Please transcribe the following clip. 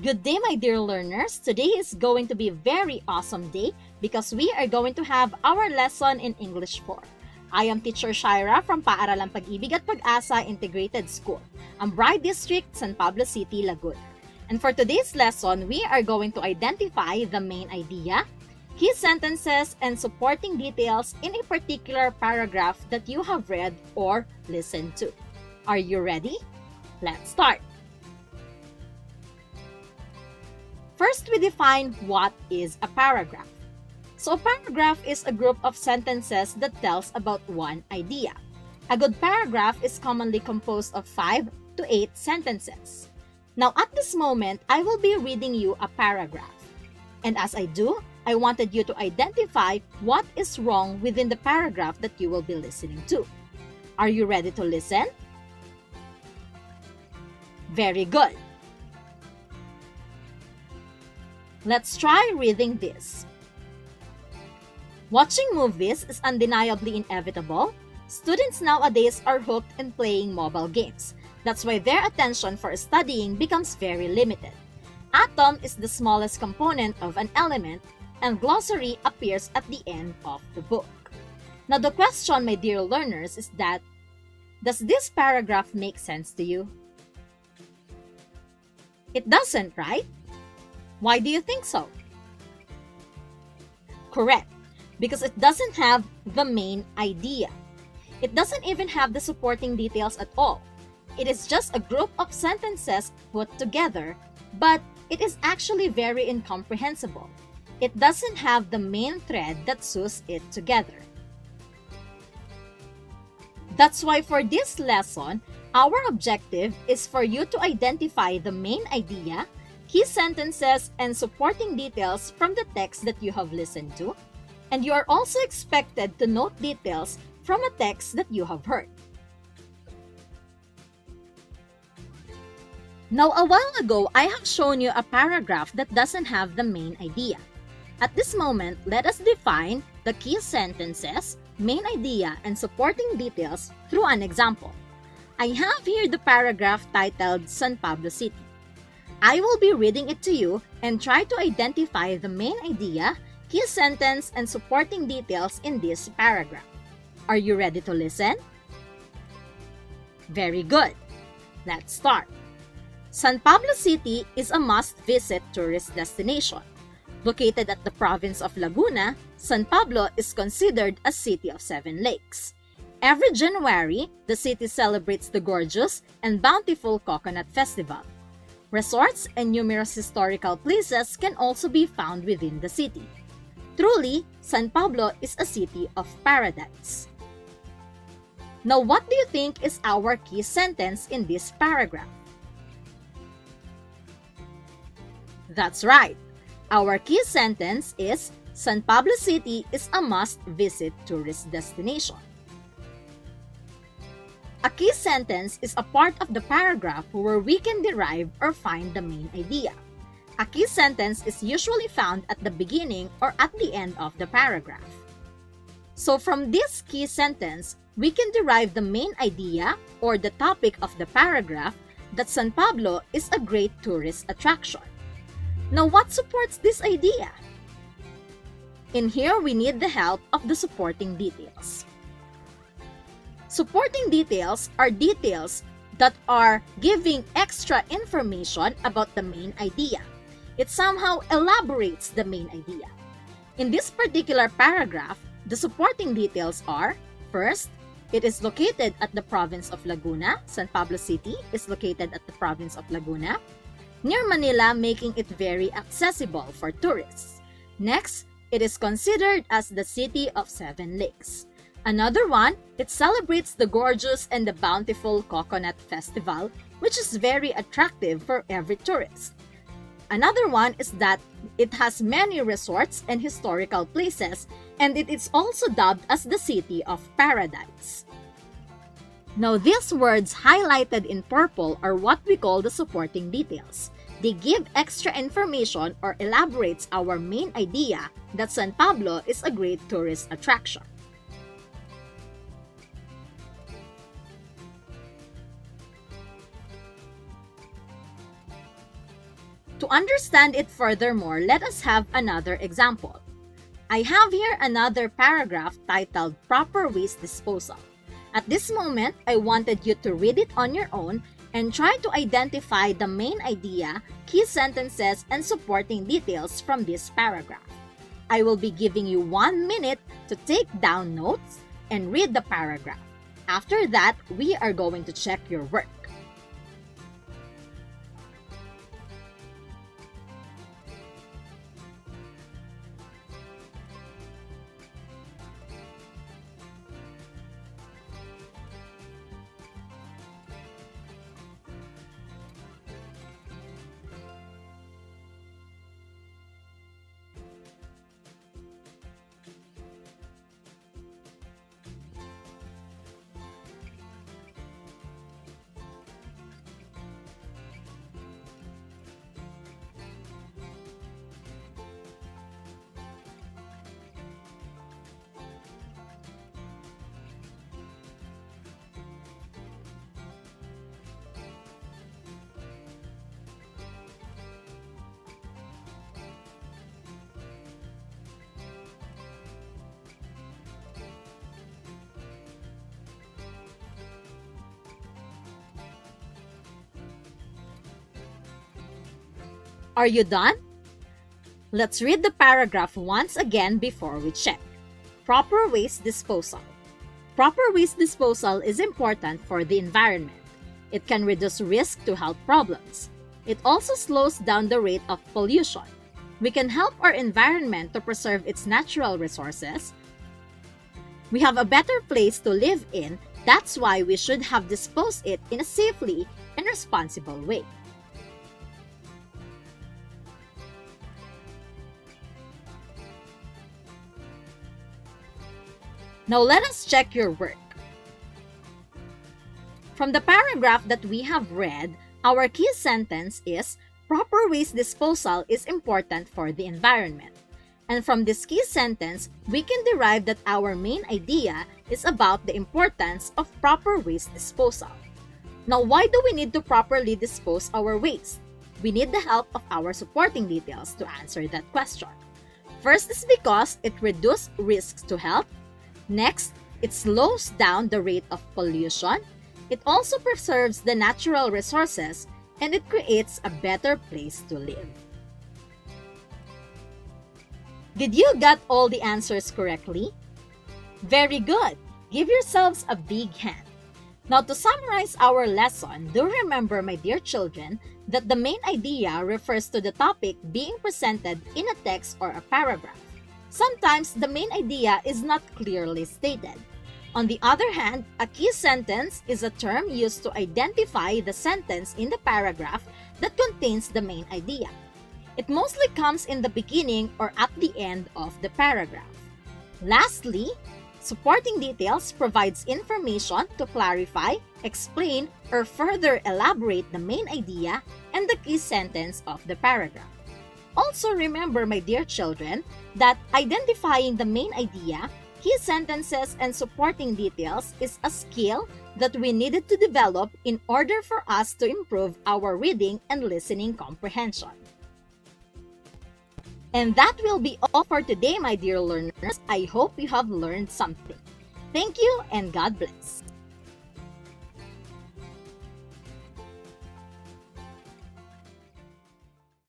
Good day, my dear learners. Today is going to be a very awesome day because we are going to have our lesson in English 4. I am Teacher Shira from Paaralang Pag-ibig at Pag-asa Integrated School, Ambray District, San Pablo City, Laguna. And for today's lesson, we are going to identify the main idea, key sentences, and supporting details in a particular paragraph that you have read or listened to. Are you ready? Let's start. First, we define what is a paragraph. So a paragraph is a group of sentences that tells about one idea. A good paragraph is commonly composed of 5 to 8 sentences. Now at this moment, I will be reading you a paragraph. And as I do, I wanted you to identify what is wrong within the paragraph that you will be listening to. Are you ready to listen? Very good. Let's try reading this. Watching movies is undeniably inevitable. Students nowadays are hooked in playing mobile games. That's why their attention for studying becomes very limited. Atom is the smallest component of an element, and glossary appears at the end of the book. Now the question, my dear learners, is that, does this paragraph make sense to you? It doesn't, right? Why do you think so? Correct, because it doesn't have the main idea. It doesn't even have the supporting details at all. It is just a group of sentences put together, but it is actually very incomprehensible. It doesn't have the main thread that sews it together. That's why for this lesson, our objective is for you to identify the main idea, key sentences, and supporting details from the text that you have listened to, and you are also expected to note details from a text that you have heard. Now, a while ago, I have shown you a paragraph that doesn't have the main idea. At this moment, let us define the key sentences, main idea, and supporting details through an example. I have here the paragraph titled San Pablo City. I will be reading it to you and try to identify the main idea, key sentence, and supporting details in this paragraph. Are you ready to listen? Very good. Let's start. San Pablo City is a must-visit tourist destination. Located at the province of Laguna, San Pablo is considered a city of 7 lakes. Every January, the city celebrates the gorgeous and bountiful Coconut Festival. Resorts and numerous historical places can also be found within the city. Truly, San Pablo is a city of paradise. Now, what do you think is our key sentence in this paragraph? That's right. Our key sentence is San Pablo City is a must-visit tourist destination. A key sentence is a part of the paragraph where we can derive or find the main idea. A key sentence is usually found at the beginning or at the end of the paragraph. So from this key sentence, we can derive the main idea or the topic of the paragraph that San Pablo is a great tourist attraction. Now, what supports this idea? In here, we need the help of the supporting details. Supporting details are details that are giving extra information about the main idea. It somehow elaborates the main idea. In this particular paragraph, the supporting details are, first, it is located at the province of Laguna. San Pablo City is located at the province of Laguna, near Manila, making it very accessible for tourists. Next, it is considered as the city of 7 lakes. Another one, it celebrates the gorgeous and the bountiful Coconut Festival, which is very attractive for every tourist. Another one is that it has many resorts and historical places, and it is also dubbed as the City of Paradise. Now, these words highlighted in purple are what we call the supporting details. They give extra information or elaborates our main idea that San Pablo is a great tourist attraction. To understand it furthermore, let us have another example. I have here another paragraph titled Proper Waste Disposal. At this moment, I wanted you to read it on your own and try to identify the main idea, key sentences, and supporting details from this paragraph. I will be giving you 1 minute to take down notes and read the paragraph. After that, we are going to check your work. Are you done? Let's read the paragraph once again before we check. Proper waste disposal. Proper waste disposal is important for the environment. It can reduce risk to health problems. It also slows down the rate of pollution. We can help our environment to preserve its natural resources. We have a better place to live in. That's why we should have disposed it in a safely and responsible way. Now let us check your work. From the paragraph that we have read, our key sentence is, proper waste disposal is important for the environment. And from this key sentence, we can derive that our main idea is about the importance of proper waste disposal. Now, why do we need to properly dispose our waste? We need the help of our supporting details to answer that question. First is because it reduces risks to health. Next, it slows down the rate of pollution. It also preserves the natural resources, and it creates a better place to live. Did you get all the answers correctly? Very good! Give yourselves a big hand. Now, to summarize our lesson, do remember, my dear children, that the main idea refers to the topic being presented in a text or a paragraph. Sometimes, the main idea is not clearly stated. On the other hand, a key sentence is a term used to identify the sentence in the paragraph that contains the main idea. It mostly comes in the beginning or at the end of the paragraph. Lastly, supporting details provides information to clarify, explain, or further elaborate the main idea and the key sentence of the paragraph. Also remember, my dear children, that identifying the main idea, key sentences, and supporting details is a skill that we needed to develop in order for us to improve our reading and listening comprehension. And that will be all for today, my dear learners. I hope you have learned something. Thank you and God bless.